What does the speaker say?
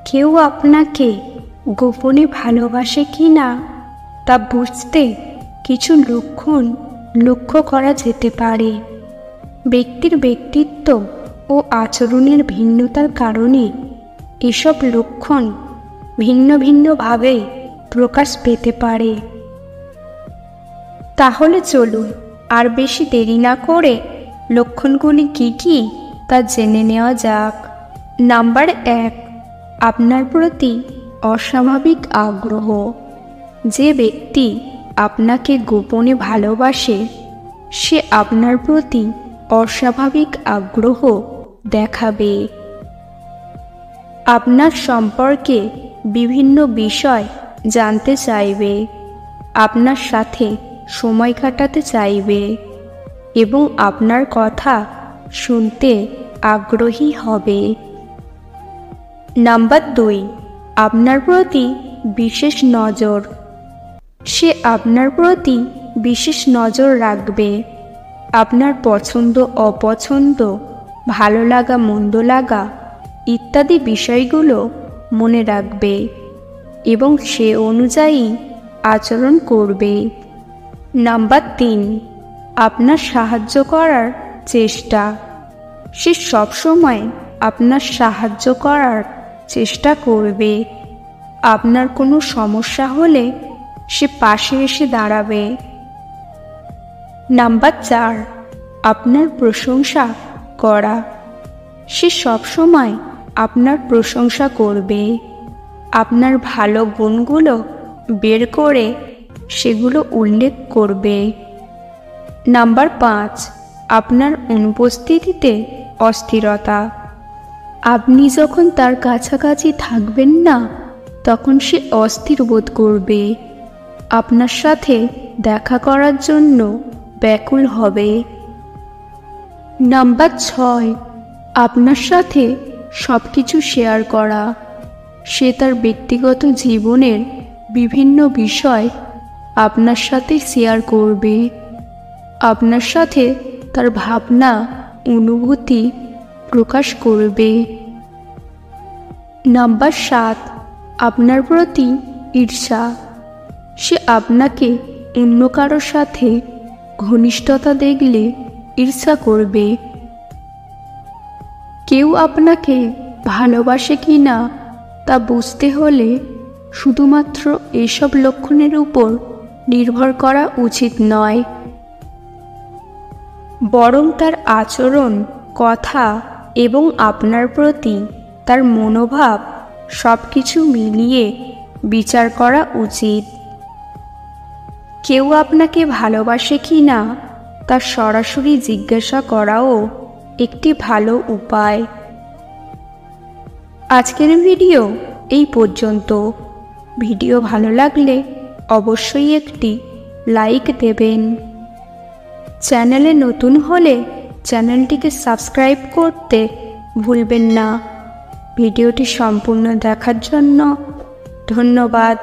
কেউ আপনাকে গোপনে ভালোবাসে কি না তা বুঝতে কিছু লক্ষণ লক্ষ্য করা যেতে পারে। ব্যক্তির ব্যক্তিত্ব ও আচরণের ভিন্নতার কারণে এসব লক্ষণ ভিন্ন ভিন্নভাবে প্রকাশ পেতে পারে। তাহলে চলুন আর বেশি দেরি না করে লক্ষণগুলি কী কী তা জেনে নেওয়া যাক। নাম্বার 1, আপনার প্রতি অস্বাভাবিক আগ্রহ। যে ব্যক্তি আপনাকে গোপনে ভালোবাসে সে আপনার প্রতি অস্বাভাবিক আগ্রহ দেখাবে। আপনার সম্পর্কে বিভিন্ন বিষয় জানতে চাইবে, আপনার সাথে সময় কাটাতে চাইবে এবং আপনার কথা শুনতে আগ্রহী হবে। নাম্বার 2, আপনার প্রতি বিশেষ নজর। সে আপনার প্রতি বিশেষ নজর রাখবে, আপনার পছন্দ অপছন্দ, ভালো লাগা মন্দ লাগা ইত্যাদি বিষয়গুলো মনে রাখবে এবং সে অনুযায়ী আচরণ করবে। নাম্বার 3, আপনার সাহায্য করার চেষ্টা। সে সবসময় আপনার সাহায্য করার চেষ্টা করবে, আপনার কোনো সমস্যা হলে সে পাশে এসে দাঁড়াবে। নাম্বার 4, আপনার প্রশংসা করা। সে সবসময় আপনার প্রশংসা করবে, আপনার ভালো গুণগুলো বের করে সেগুলো উল্লেখ করবে। নাম্বার 5, আপনার অনুপস্থিতিতে অস্থিরতা। আপনি যখন তার কাছাকাছি থাকবেন না তখন সে অস্থির বোধ করবে, আপনার সাথে দেখা করার জন্য ব্যাকুল হবে। নাম্বার 6, আপনার সাথে সব কিছু শেয়ার করা। সে তার ব্যক্তিগত জীবনের বিভিন্ন বিষয় আপনার সাথে শেয়ার করবে, আপনার সাথে তার ভাবনা অনুভূতি প্রকাশ করবে। নাম্বার 7, আপনার প্রতি ঈর্ষা। সে আপনাকে অন্য কারোর সাথে ঘনিষ্ঠতা দেখলে ঈর্ষা করবে। কেউ আপনাকে ভালোবাসে কি না তা বুঝতে হলে শুধুমাত্র এসব লক্ষণের উপর নির্ভর করা উচিত নয়, বরং তার আচরণ, কথা এবং আপনার প্রতি তার মনোভাব সব কিছু মিলিয়ে বিচার করা উচিত। কেউ আপনাকে ভালোবাসে কি না তা সরাসরি জিজ্ঞাসা করাও একটি ভালো উপায়। আজকের ভিডিও এই পর্যন্ত। ভিডিও ভালো লাগলে অবশ্যই একটি লাইক দেবেন। চ্যানেলে নতুন হলে চ্যানেলটিকে সাবস্ক্রাইব করতে ভুলবেন না। ভিডিওটি সম্পূর্ণ দেখার জন্য ধন্যবাদ।